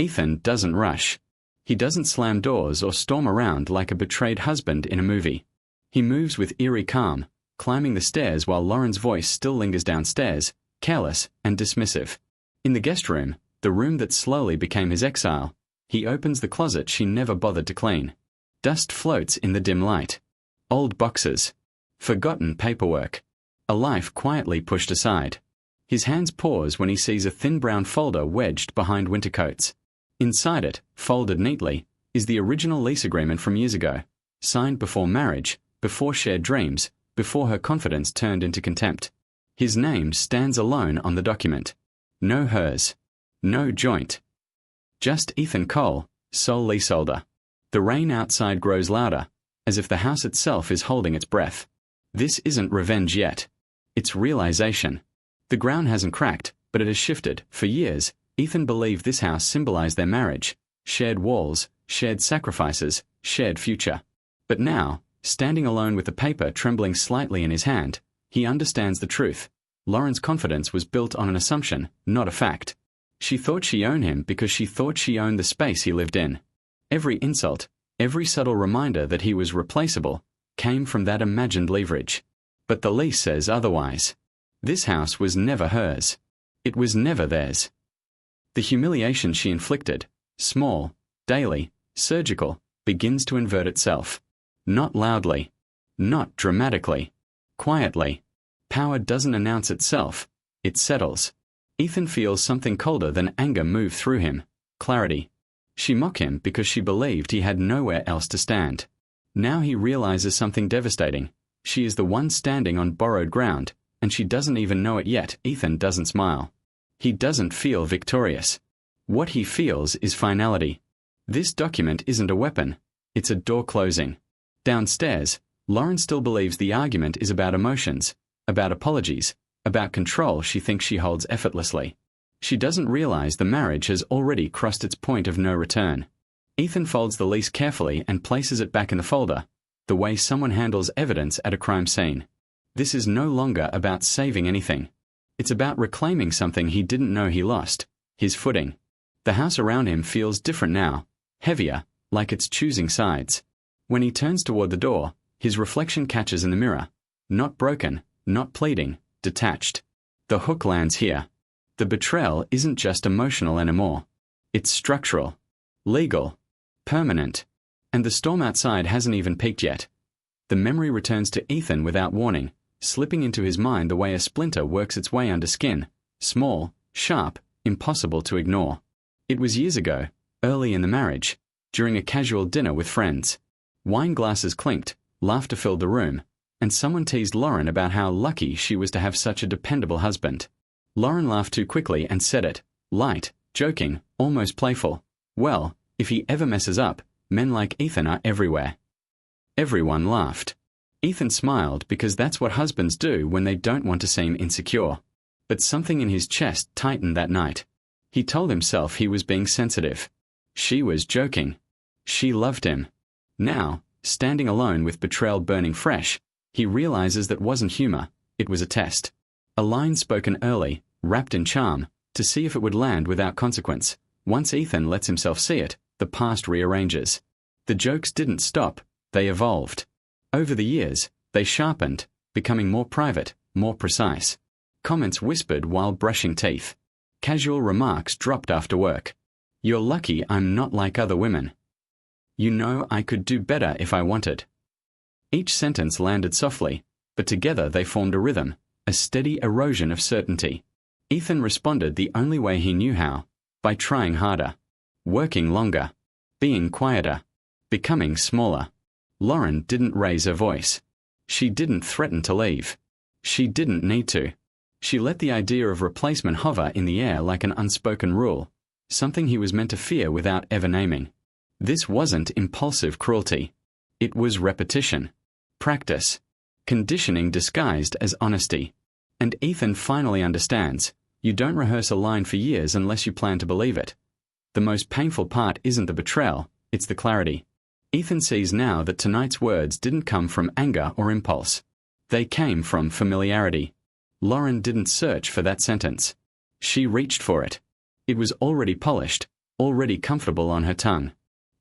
Ethan doesn't rush. He doesn't slam doors or storm around like a betrayed husband in a movie. He moves with eerie calm, climbing the stairs while Lauren's voice still lingers downstairs, careless and dismissive. In the guest room, the room that slowly became his exile, he opens the closet she never bothered to clean. Dust floats in the dim light. Old boxes. Forgotten paperwork. A life quietly pushed aside. His hands pause when he sees a thin brown folder wedged behind winter coats. Inside it, folded neatly, is the original lease agreement from years ago, signed before marriage, before shared dreams, before her confidence turned into contempt. His name stands alone on the document. No hers. No joint. Just Ethan Cole, sole leaseholder. The rain outside grows louder, as if the house itself is holding its breath. This isn't revenge yet. It's realization. The ground hasn't cracked, but it has shifted. For years, Ethan believed this house symbolized their marriage, shared walls, shared sacrifices, shared future. But now, standing alone with the paper trembling slightly in his hand, he understands the truth. Lauren's confidence was built on an assumption, not a fact. She thought she owned him because she thought she owned the space he lived in. Every insult, every subtle reminder that he was replaceable, came from that imagined leverage. But the lease says otherwise. This house was never hers. It was never theirs. The humiliation she inflicted, small, daily, surgical, begins to invert itself. Not loudly. Not dramatically. Quietly. Power doesn't announce itself. It settles. Ethan feels something colder than anger move through him. Clarity. She mocked him because she believed he had nowhere else to stand. Now he realizes something devastating. She is the one standing on borrowed ground, and she doesn't even know it yet. Ethan doesn't smile. He doesn't feel victorious. What he feels is finality. This document isn't a weapon. It's a door closing. Downstairs, Lauren still believes the argument is about emotions, about apologies, about control she thinks she holds effortlessly. She doesn't realize the marriage has already crossed its point of no return. Ethan folds the lease carefully and places it back in the folder, the way someone handles evidence at a crime scene. This is no longer about saving anything. It's about reclaiming something he didn't know he lost, his footing. The house around him feels different now, heavier, like it's choosing sides. When he turns toward the door, his reflection catches in the mirror. Not broken, not pleading, detached. The hook lands here. The betrayal isn't just emotional anymore. It's structural, legal, permanent. And the storm outside hasn't even peaked yet. The memory returns to Ethan without warning, slipping into his mind the way a splinter works its way under skin, small, sharp, impossible to ignore. It was years ago, early in the marriage, during a casual dinner with friends. Wine glasses clinked, laughter filled the room, and someone teased Lauren about how lucky she was to have such a dependable husband. Lauren laughed too quickly and said it, light, joking, almost playful. Well, if he ever messes up, men like Ethan are everywhere. Everyone laughed. Ethan smiled because that's what husbands do when they don't want to seem insecure. But something in his chest tightened that night. He told himself he was being sensitive. She was joking. She loved him. Now, standing alone with betrayal burning fresh, he realizes that wasn't humor, it was a test. A line spoken early, wrapped in charm, to see if it would land without consequence. Once Ethan lets himself see it, the past rearranges. The jokes didn't stop, they evolved. Over the years, they sharpened, becoming more private, more precise. Comments whispered while brushing teeth. Casual remarks dropped after work. You're lucky I'm not like other women. You know I could do better if I wanted. Each sentence landed softly, but together they formed a rhythm, a steady erosion of certainty. Ethan responded the only way he knew how, by trying harder, working longer, being quieter, becoming smaller. Lauren didn't raise her voice. She didn't threaten to leave. She didn't need to. She let the idea of replacement hover in the air like an unspoken rule, something he was meant to fear without ever naming. This wasn't impulsive cruelty. It was repetition, practice, conditioning disguised as honesty. And Ethan finally understands, you don't rehearse a line for years unless you plan to believe it. The most painful part isn't the betrayal, it's the clarity. Ethan sees now that tonight's words didn't come from anger or impulse. They came from familiarity. Lauren didn't search for that sentence. She reached for it. It was already polished, already comfortable on her tongue.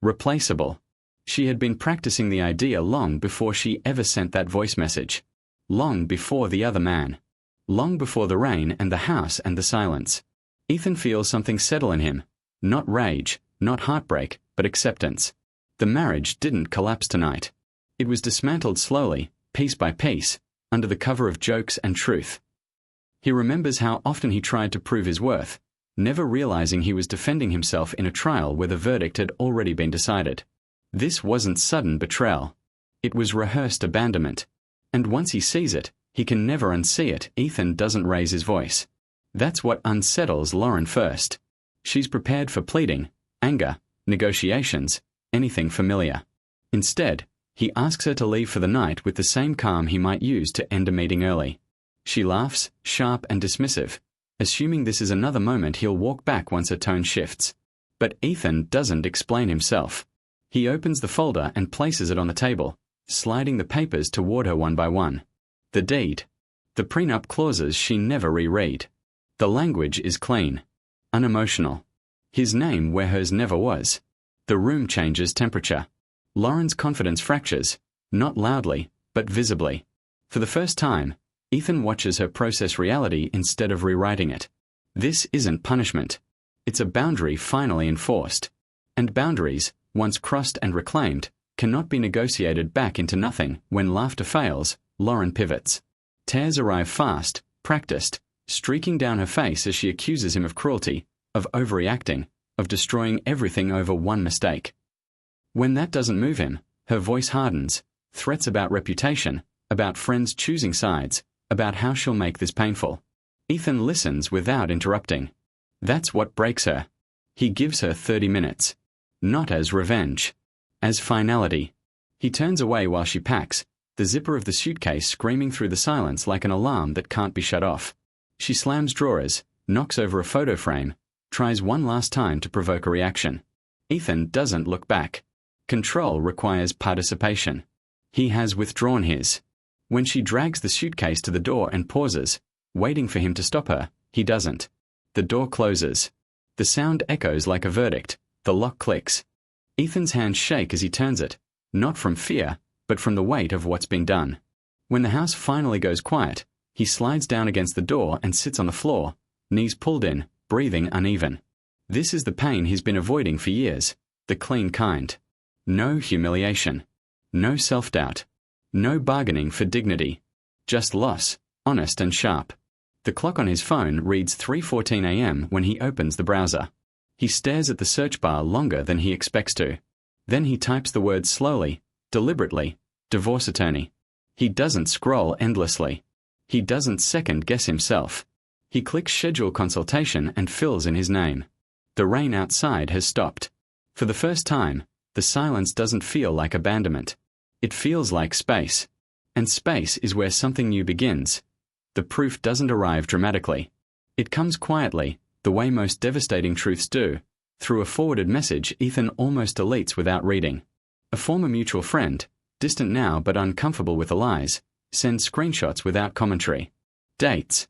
Replaceable. She had been practicing the idea long before she ever sent that voice message. Long before the other man. Long before the rain and the house and the silence. Ethan feels something settle in him. Not rage, not heartbreak, but acceptance. The marriage didn't collapse tonight. It was dismantled slowly, piece by piece, under the cover of jokes and truth. He remembers how often he tried to prove his worth, never realizing he was defending himself in a trial where the verdict had already been decided. This wasn't sudden betrayal. It was rehearsed abandonment. And once he sees it, he can never unsee it. Ethan doesn't raise his voice. That's what unsettles Lauren first. She's prepared for pleading, anger, negotiations, anything familiar. Instead, he asks her to leave for the night with the same calm he might use to end a meeting early. She laughs, sharp and dismissive, assuming this is another moment he'll walk back once her tone shifts. But Ethan doesn't explain himself. He opens the folder and places it on the table, sliding the papers toward her one by one. The deed. The prenup clauses she never reread. The language is clean. Unemotional. His name where hers never was. The room changes temperature. Lauren's confidence fractures, not loudly, but visibly. For the first time, Ethan watches her process reality instead of rewriting it. This isn't punishment. It's a boundary finally enforced. And boundaries, once crossed and reclaimed, cannot be negotiated back into nothing. When laughter fails, Lauren pivots. Tears arrive fast, practiced, streaking down her face as she accuses him of cruelty, of overreacting, of destroying everything over one mistake. When that doesn't move him, her voice hardens, threats about reputation, about friends choosing sides, about how she'll make this painful. Ethan listens without interrupting. That's what breaks her. He gives her 30 minutes. Not as revenge. As finality. He turns away while she packs, the zipper of the suitcase screaming through the silence like an alarm that can't be shut off. She slams drawers, knocks over a photo frame, tries one last time to provoke a reaction. Ethan doesn't look back. Control requires participation. He has withdrawn his. When she drags the suitcase to the door and pauses, waiting for him to stop her, he doesn't. The door closes. The sound echoes like a verdict. The lock clicks. Ethan's hands shake as he turns it, not from fear, but from the weight of what's been done. When the house finally goes quiet, he slides down against the door and sits on the floor, knees pulled in, breathing uneven. This is the pain he's been avoiding for years, the clean kind. No humiliation. No self-doubt. No bargaining for dignity. Just loss, honest and sharp. The clock on his phone reads 3:14 a.m. when he opens the browser. He stares at the search bar longer than he expects to. Then he types the words slowly, deliberately, divorce attorney. He doesn't scroll endlessly. He doesn't second-guess himself. He clicks schedule consultation and fills in his name. The rain outside has stopped. For the first time, the silence doesn't feel like abandonment. It feels like space. And space is where something new begins. The proof doesn't arrive dramatically. It comes quietly, the way most devastating truths do, through a forwarded message Ethan almost deletes without reading. A former mutual friend, distant now but uncomfortable with the lies, sends screenshots without commentary. Dates.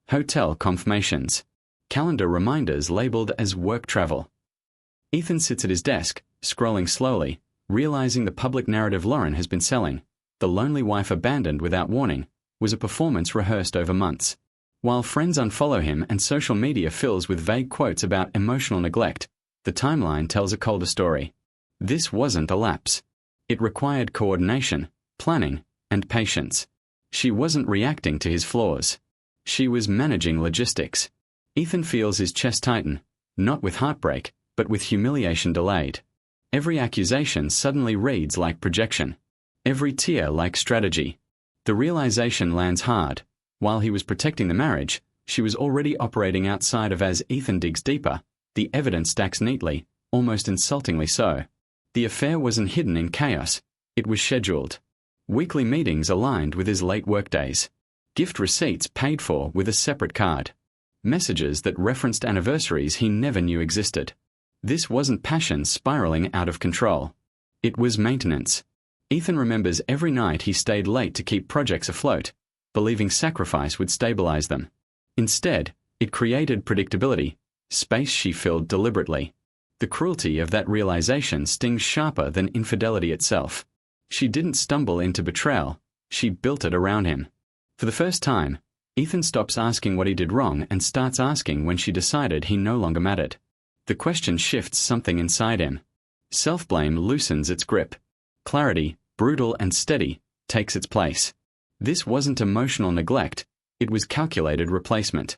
Hotel confirmations. Calendar reminders labeled as work travel. Ethan sits at his desk, scrolling slowly, realizing the public narrative Lauren has been selling, the lonely wife abandoned without warning, was a performance rehearsed over months. While friends unfollow him and social media fills with vague quotes about emotional neglect, the timeline tells a colder story. This wasn't a lapse. It required coordination, planning, and patience. She wasn't reacting to his flaws. She was managing logistics. Ethan feels his chest tighten, not with heartbreak, but with humiliation delayed. Every accusation suddenly reads like projection. Every tear like strategy. The realization lands hard. While he was protecting the marriage, she was already operating outside of. As Ethan digs deeper, the evidence stacks neatly, almost insultingly so. The affair wasn't hidden in chaos. It was scheduled. Weekly meetings aligned with his late workdays. Gift receipts paid for with a separate card. Messages that referenced anniversaries he never knew existed. This wasn't passion spiraling out of control. It was maintenance. Ethan remembers every night he stayed late to keep projects afloat, believing sacrifice would stabilize them. Instead, it created predictability, space she filled deliberately. The cruelty of that realization stings sharper than infidelity itself. She didn't stumble into betrayal, she built it around him. For the first time, Ethan stops asking what he did wrong and starts asking when she decided he no longer mattered. The question shifts something inside him. Self-blame loosens its grip. Clarity, brutal and steady, takes its place. This wasn't emotional neglect, it was calculated replacement.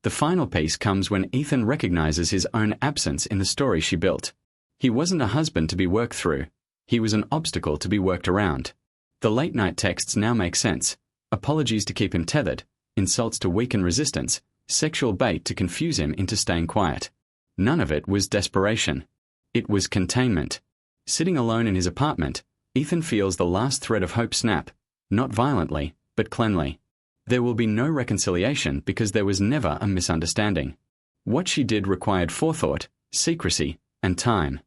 The final piece comes when Ethan recognizes his own absence in the story she built. He wasn't a husband to be worked through, he was an obstacle to be worked around. The late-night texts now make sense. Apologies to keep him tethered, insults to weaken resistance, sexual bait to confuse him into staying quiet. None of it was desperation. It was containment. Sitting alone in his apartment, Ethan feels the last thread of hope snap, not violently, but cleanly. There will be no reconciliation because there was never a misunderstanding. What she did required forethought, secrecy, and time.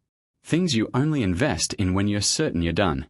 Things you only invest in when you're certain you're done.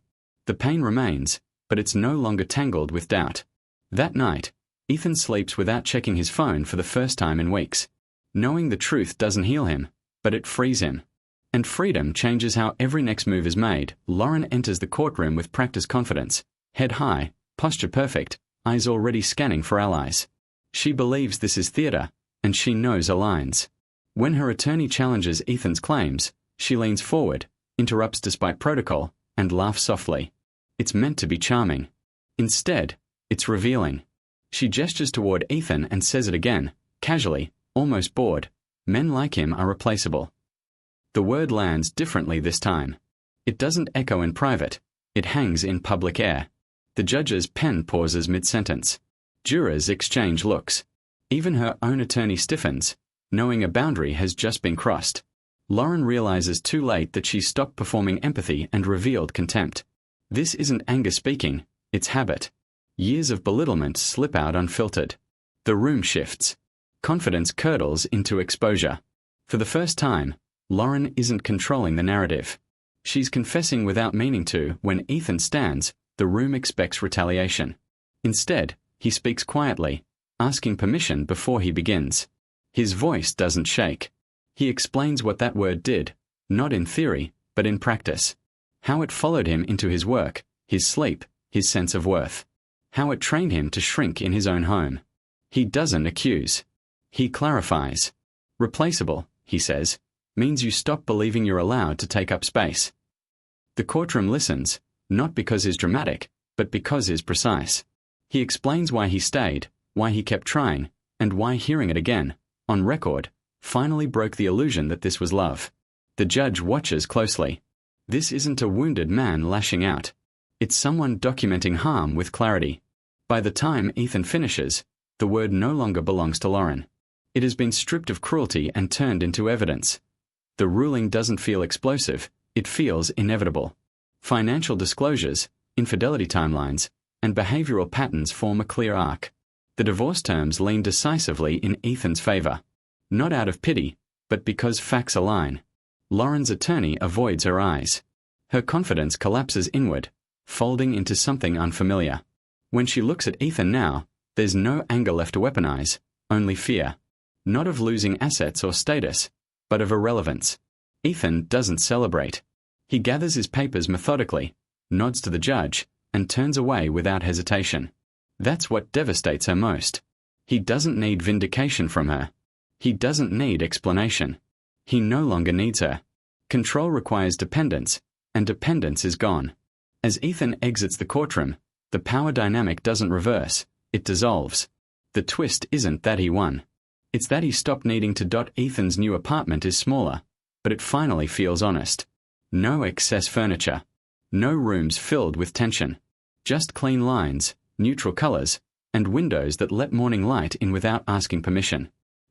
The pain remains, but it's no longer tangled with doubt. That night, Ethan sleeps without checking his phone for the first time in weeks. Knowing the truth doesn't heal him, but it frees him. And freedom changes how every next move is made. Lauren enters the courtroom with practiced confidence, head high, posture perfect, eyes already scanning for allies. She believes this is theater, and she knows her lines. When her attorney challenges Ethan's claims, she leans forward, interrupts despite protocol, and laughs softly. It's meant to be charming. Instead, it's revealing. She gestures toward Ethan and says it again, casually, almost bored. Men like him are replaceable. The word lands differently this time. It doesn't echo in private, it hangs in public air. The judge's pen pauses mid-sentence. Jurors exchange looks. Even her own attorney stiffens, knowing a boundary has just been crossed. Lauren realizes too late that she's stopped performing empathy and revealed contempt. This isn't anger speaking, it's habit. Years of belittlement slip out unfiltered. The room shifts. Confidence curdles into exposure. For the first time, Lauren isn't controlling the narrative. She's confessing without meaning to. When Ethan stands, the room expects retaliation. Instead, he speaks quietly, asking permission before he begins. His voice doesn't shake. He explains what that word did, not in theory, but in practice. How it followed him into his work, his sleep, his sense of worth. How it trained him to shrink in his own home. He doesn't accuse. He clarifies. Replaceable, he says, means you stop believing you're allowed to take up space. The courtroom listens, not because he's dramatic, but because he's precise. He explains why he stayed, why he kept trying, and why hearing it again, on record, finally broke the illusion that this was love. The judge watches closely. This isn't a wounded man lashing out. It's someone documenting harm with clarity. By the time Ethan finishes, the word no longer belongs to Lauren. It has been stripped of cruelty and turned into evidence. The ruling doesn't feel explosive, it feels inevitable. Financial disclosures, infidelity timelines, and behavioral patterns form a clear arc. The divorce terms lean decisively in Ethan's favor. Not out of pity, but because facts align. Lauren's attorney avoids her eyes. Her confidence collapses inward, folding into something unfamiliar. When she looks at Ethan now, there's no anger left to weaponize, only fear. Not of losing assets or status, but of irrelevance. Ethan doesn't celebrate. He gathers his papers methodically, nods to the judge, and turns away without hesitation. That's what devastates her most. He doesn't need vindication from her. He doesn't need explanation. He no longer needs her. Control requires dependence, and dependence is gone. As Ethan exits the courtroom, the power dynamic doesn't reverse, it dissolves. The twist isn't that he won. It's that he stopped needing to. Ethan's new apartment is smaller, but it finally feels honest. No excess furniture. No rooms filled with tension. Just clean lines, neutral colors, and windows that let morning light in without asking permission.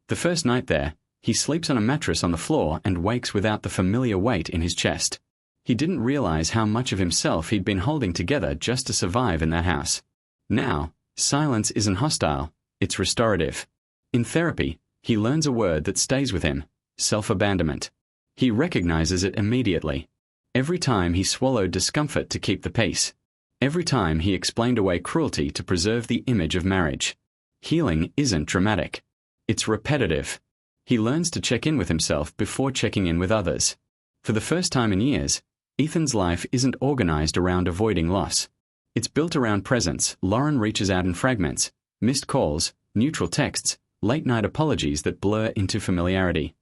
The first night there, he sleeps on a mattress on the floor and wakes without the familiar weight in his chest. He didn't realize how much of himself he'd been holding together just to survive in that house. Now, silence isn't hostile, it's restorative. In therapy, he learns a word that stays with him: self-abandonment. He recognizes it immediately. Every time he swallowed discomfort to keep the peace. Every time he explained away cruelty to preserve the image of marriage. Healing isn't dramatic. It's repetitive. He learns to check in with himself before checking in with others. For the first time in years, Ethan's life isn't organized around avoiding loss. It's built around presence. Lauren reaches out in fragments, missed calls, neutral texts, late-night apologies that blur into familiarity.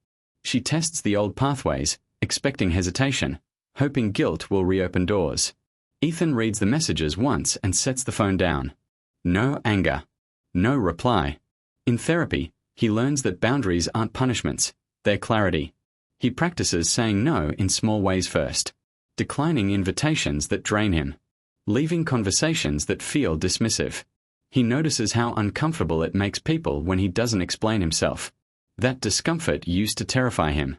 She tests the old pathways, expecting hesitation, hoping guilt will reopen doors. Ethan reads the messages once and sets the phone down. No anger. No reply. In therapy, he learns that boundaries aren't punishments, they're clarity. He practices saying no in small ways first, declining invitations that drain him, leaving conversations that feel dismissive. He notices how uncomfortable it makes people when he doesn't explain himself. That discomfort used to terrify him.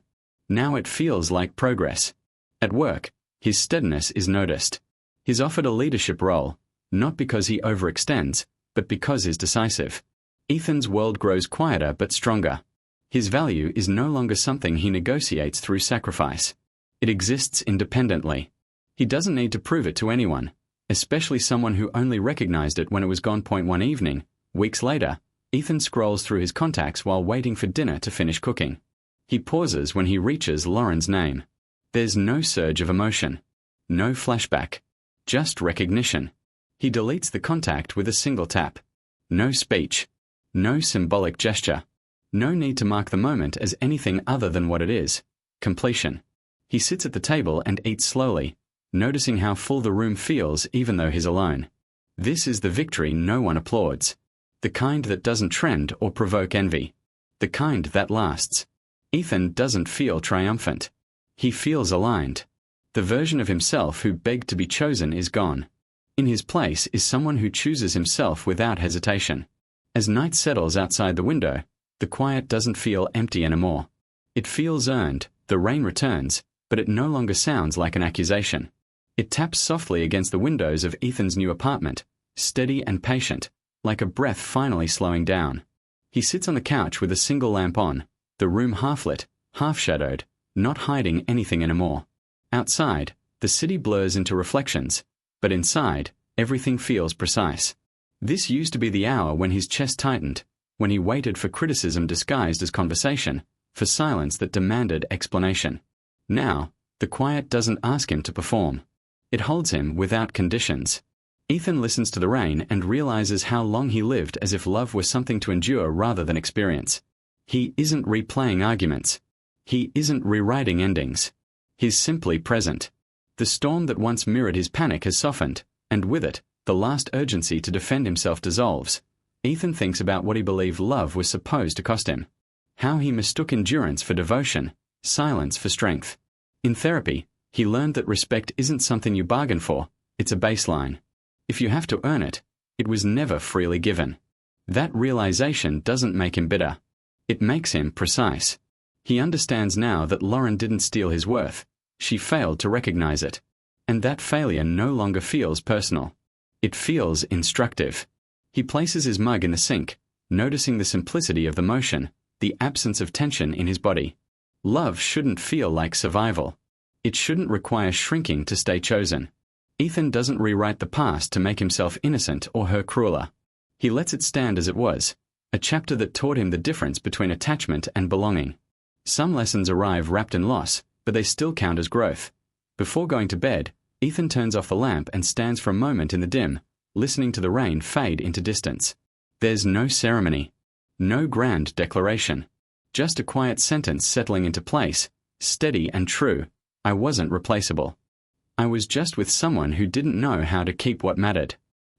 Now it feels like progress. At work, his steadiness is noticed. He's offered a leadership role, not because he overextends, but because he's decisive. Ethan's world grows quieter but stronger. His value is no longer something he negotiates through sacrifice. It exists independently. He doesn't need to prove it to anyone, especially someone who only recognized it when it was gone. One evening, weeks later, Ethan scrolls through his contacts while waiting for dinner to finish cooking. He pauses when he reaches Lauren's name. There's no surge of emotion. No flashback. Just recognition. He deletes the contact with a single tap. No speech. No symbolic gesture. No need to mark the moment as anything other than what it is. Completion. He sits at the table and eats slowly, noticing how full the room feels even though he's alone. This is the victory no one applauds. The kind that doesn't trend or provoke envy. The kind that lasts. Ethan doesn't feel triumphant. He feels aligned. The version of himself who begged to be chosen is gone. In his place is someone who chooses himself without hesitation. As night settles outside the window, the quiet doesn't feel empty anymore. It feels earned. The rain returns, but it no longer sounds like an accusation. It taps softly against the windows of Ethan's new apartment, steady and patient, like a breath finally slowing down. He sits on the couch with a single lamp on, the room half-lit, half-shadowed, not hiding anything anymore. Outside, the city blurs into reflections, but inside, everything feels precise. This used to be the hour when his chest tightened, when he waited for criticism disguised as conversation, for silence that demanded explanation. Now, the quiet doesn't ask him to perform. It holds him without conditions. Ethan listens to the rain and realizes how long he lived as if love was something to endure rather than experience. He isn't replaying arguments. He isn't rewriting endings. He's simply present. The storm that once mirrored his panic has softened, and with it, the last urgency to defend himself dissolves. Ethan thinks about what he believed love was supposed to cost him. How he mistook endurance for devotion, silence for strength. In therapy, he learned that respect isn't something you bargain for, it's a baseline. If you have to earn it, it was never freely given. That realization doesn't make him bitter. It makes him precise. He understands now that Lauren didn't steal his worth. She failed to recognize it. And that failure no longer feels personal. It feels instructive. He places his mug in the sink, noticing the simplicity of the motion, the absence of tension in his body. Love shouldn't feel like survival. It shouldn't require shrinking to stay chosen. Ethan doesn't rewrite the past to make himself innocent or her crueler. He lets it stand as it was, a chapter that taught him the difference between attachment and belonging. Some lessons arrive wrapped in loss, but they still count as growth. Before going to bed, Ethan turns off the lamp and stands for a moment in the dim, listening to the rain fade into distance. There's no ceremony. No grand declaration. Just a quiet sentence settling into place, steady and true. I wasn't replaceable. I was just with someone who didn't know how to keep what mattered.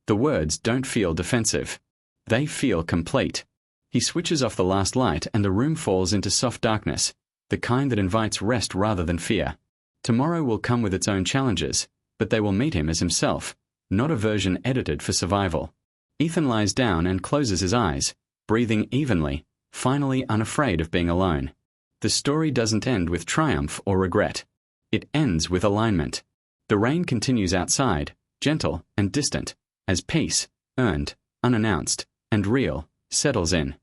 The words don't feel defensive. They feel complete. He switches off the last light and the room falls into soft darkness, the kind that invites rest rather than fear. Tomorrow will come with its own challenges, but they will meet him as himself, not a version edited for survival. Ethan lies down and closes his eyes, breathing evenly, finally unafraid of being alone. The story doesn't end with triumph or regret. It ends with alignment. The rain continues outside, gentle and distant, as peace, earned, unannounced, and real, settles in.